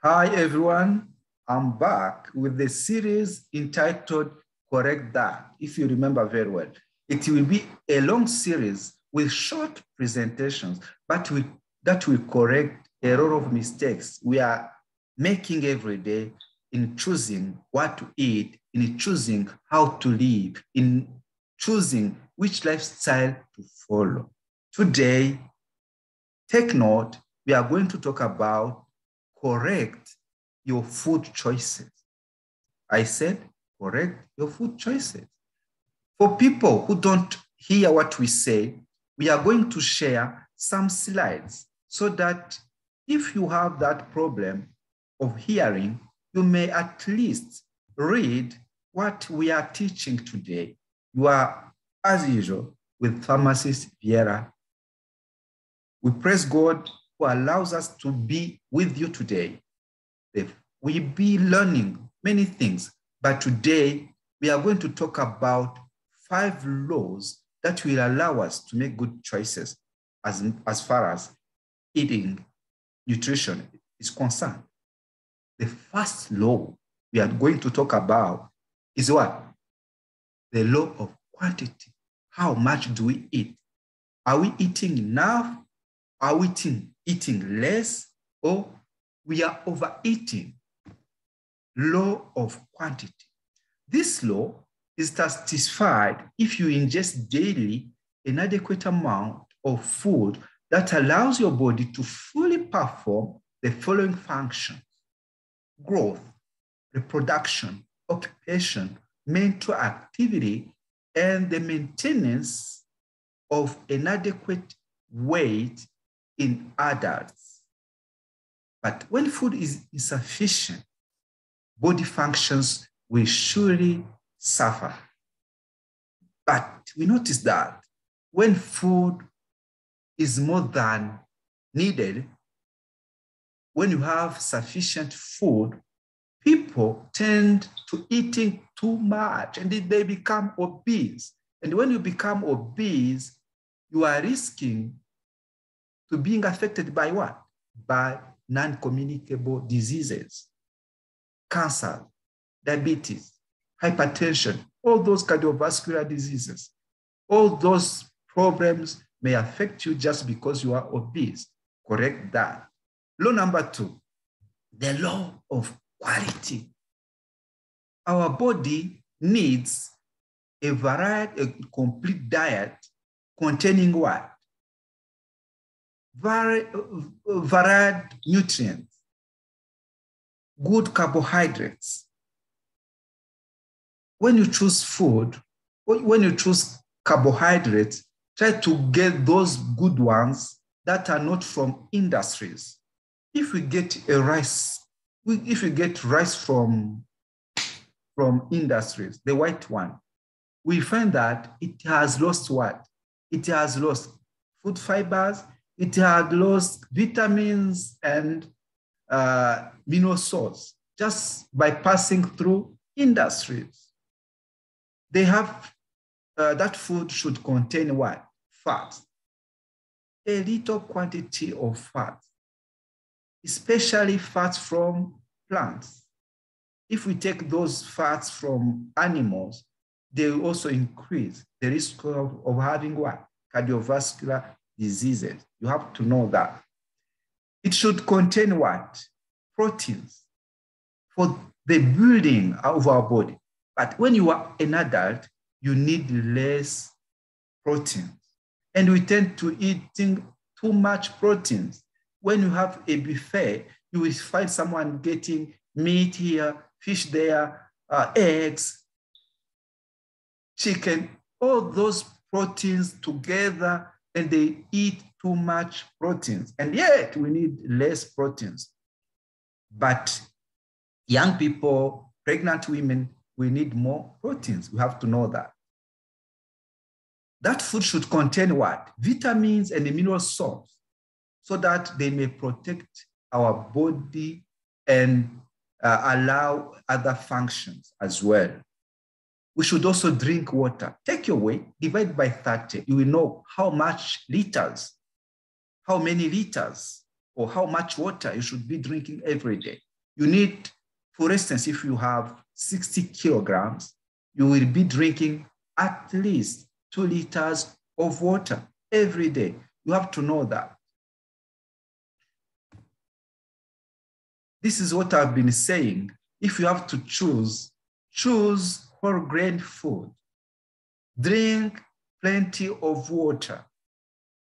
Hi, everyone. I'm back with the series entitled Correct That, if you remember very well. It will be a long series with short presentations, but that will correct a lot of mistakes we are making every day in choosing what to eat, in choosing how to live, in choosing which lifestyle to follow. Today, take note, we are going to talk about correct your food choices. I said, correct your food choices. For people who don't hear what we say, we are going to share some slides so that if you have that problem of hearing, you may at least read what we are teaching today. You are, as usual, with pharmacist Viera. We praise God who allows us to be with you today. We be learning many things, but today we are going to talk about 5 laws that will allow us to make good choices as far as eating, nutrition is concerned. The first law we are going to talk about is what? The law of quantity. How much do we eat? Are we eating enough? Are we eating less? Or we are overeating? Law of quantity. This law is satisfied if you ingest daily an adequate amount of food that allows your body to fully perform the following functions: growth, reproduction, occupation, mental activity, and the maintenance of an adequate weight in adults. But when food is insufficient, body functions will surely suffer. But we notice that when food is more than needed, when you have sufficient food, people tend to eating too much and they become obese. And when you become obese, you are risking to being affected by what? By non-communicable diseases, cancer, diabetes, hypertension, all those cardiovascular diseases. All those problems may affect you just because you are obese. Correct that. Law number 2, the law of quality. Our body needs a complete diet containing what? Varied nutrients, good carbohydrates. When you choose food, when you choose carbohydrates, try to get those good ones that are not from industries. If we get rice from industries, the white one, we find that it has lost what? It has lost food fibers, it has lost vitamins and mineral salts just by passing through industries. They have, that food should contain what? Fat. A little quantity of fat, especially fats from plants. If we take those fats from animals, they will also increase the risk of having what? Cardiovascular diseases. You have to know that. It should contain what? Proteins for the building of our body. But when you are an adult, you need less proteins. And we tend to eating too much proteins. When you have a buffet, you will find someone getting meat here, fish there, eggs, chicken, all those proteins together, and they eat too much proteins. And yet we need less proteins. But young people, pregnant women, we need more proteins. We have to know that. That food should contain what? Vitamins and mineral salts, so that they may protect our body and allow other functions as well. We should also drink water. Take your weight, divide by 30. You will know how many liters, or how much water you should be drinking every day. You need, for instance, if you have 60 kilograms, you will be drinking at least 2 liters of water every day. You have to know that. This is what I've been saying. If you have to choose whole grain food. Drink plenty of water.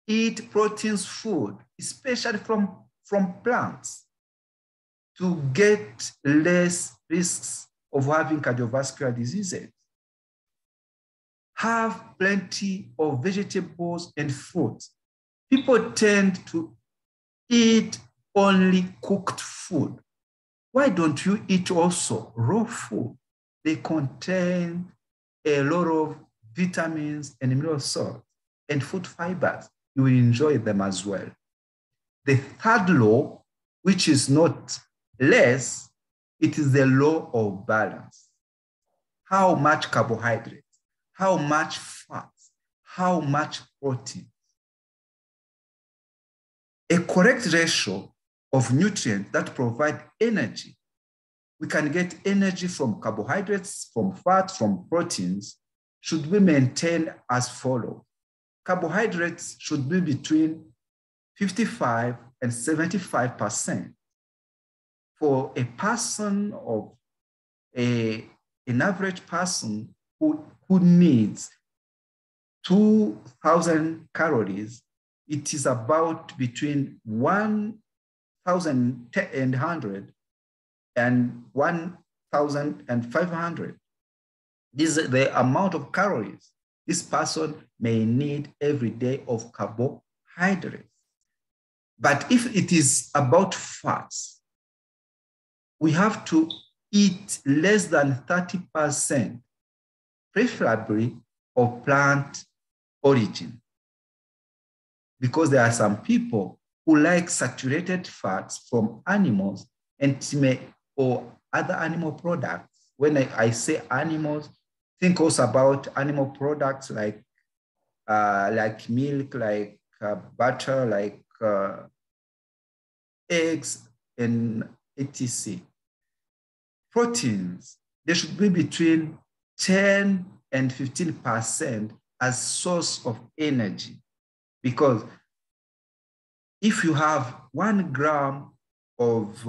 Eat proteins food, especially from plants, to get less risks of having cardiovascular diseases. Have plenty of vegetables and fruits. People tend to eat only cooked food. Why don't you eat also raw food? They contain a lot of vitamins and mineral salts and food fibers. You will enjoy them as well. The third law, which is not less, it is the law of balance. How much carbohydrates, how much fats, how much protein. A correct ratio of nutrients that provide energy. We can get energy from carbohydrates, from fat, from proteins, should be maintained as follows. Carbohydrates should be between 55 and 75%. For a person of an average person who needs 2,000 calories, it is about between 1,100 and 1,500. This is the amount of calories this person may need every day of carbohydrates. But if it is about fats, we have to eat less than 30%, preferably of plant origin. Because there are some people who like saturated fats from animals or other animal products. When I say animals, think also about animal products like milk, like butter, like eggs, and etc. Proteins, they should be between 10 and 15% as source of energy. Because if you have 1 gram of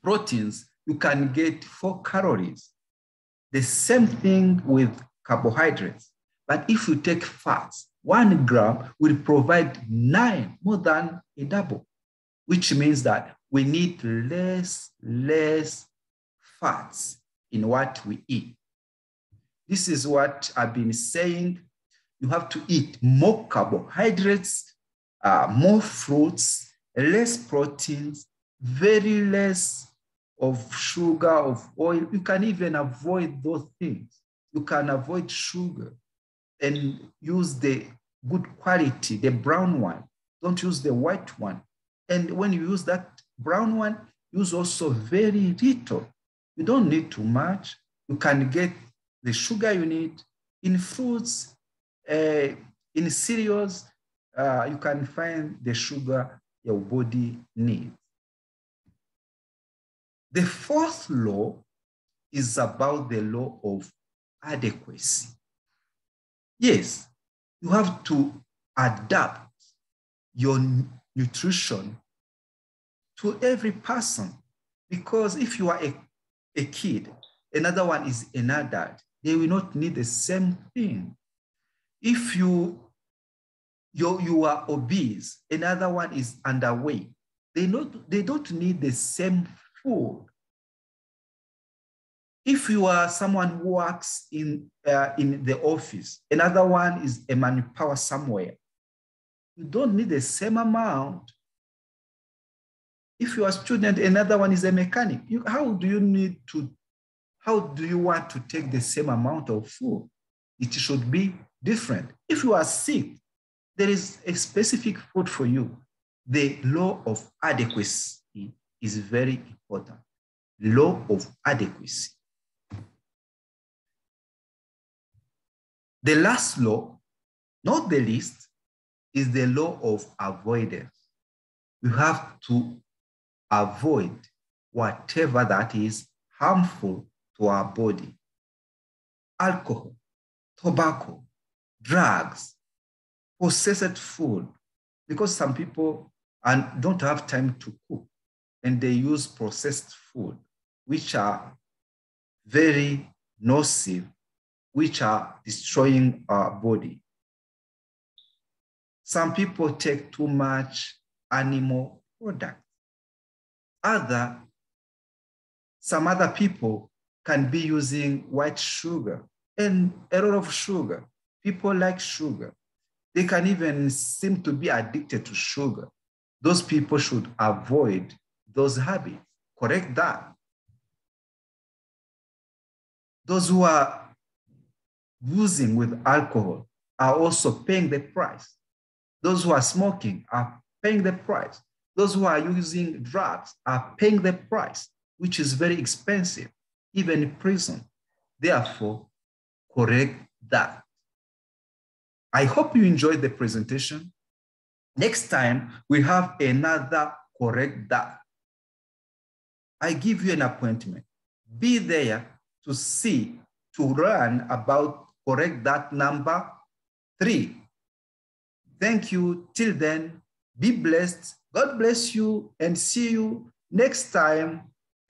proteins, you can get 4 calories. The same thing with carbohydrates. But if you take fats, 1 gram will provide 9, more than a double, which means that we need less fats in what we eat. This is what I've been saying. You have to eat more carbohydrates, more fruits, less proteins, very less of sugar, of oil. You can even avoid those things. You can avoid sugar and use the good quality, the brown one. Don't use the white one. And when you use that brown one, use also very little. You don't need too much. You can get the sugar you need in fruits, in cereals. You can find the sugar your body needs. The fourth law is about the law of adequacy. Yes, you have to adapt your nutrition to every person, because if you are a kid, another one is an adult, they will not need the same thing. If you are obese, another one is underweight, they don't need the same food. If you are someone who works in the office, another one is a manpower somewhere, you don't need the same amount. If you are a student, another one is a mechanic. How do you want to take the same amount of food? It should be different. If you are sick, there is a specific food for you. The law of adequacy is very important. Law of adequacy. The last law, not the least, is the law of avoidance. You have to avoid whatever that is harmful to our body. Alcohol, tobacco, drugs, processed food, because some people don't have time to cook and they use processed food, which are very nocive, which are destroying our body. Some people take too much animal product. Some other people can be using white sugar and a lot of sugar. People like sugar. They can even seem to be addicted to sugar. Those people should avoid those habits. Correct that. Those who are using with alcohol are also paying the price. Those who are smoking are paying the price. Those who are using drugs are paying the price, which is very expensive, even in prison. Therefore, correct that. I hope you enjoyed the presentation. Next time, we have another correct that. I give you an appointment. Be there to learn about correct that number 3. Thank you. Till then, be blessed. God bless you and see you next time.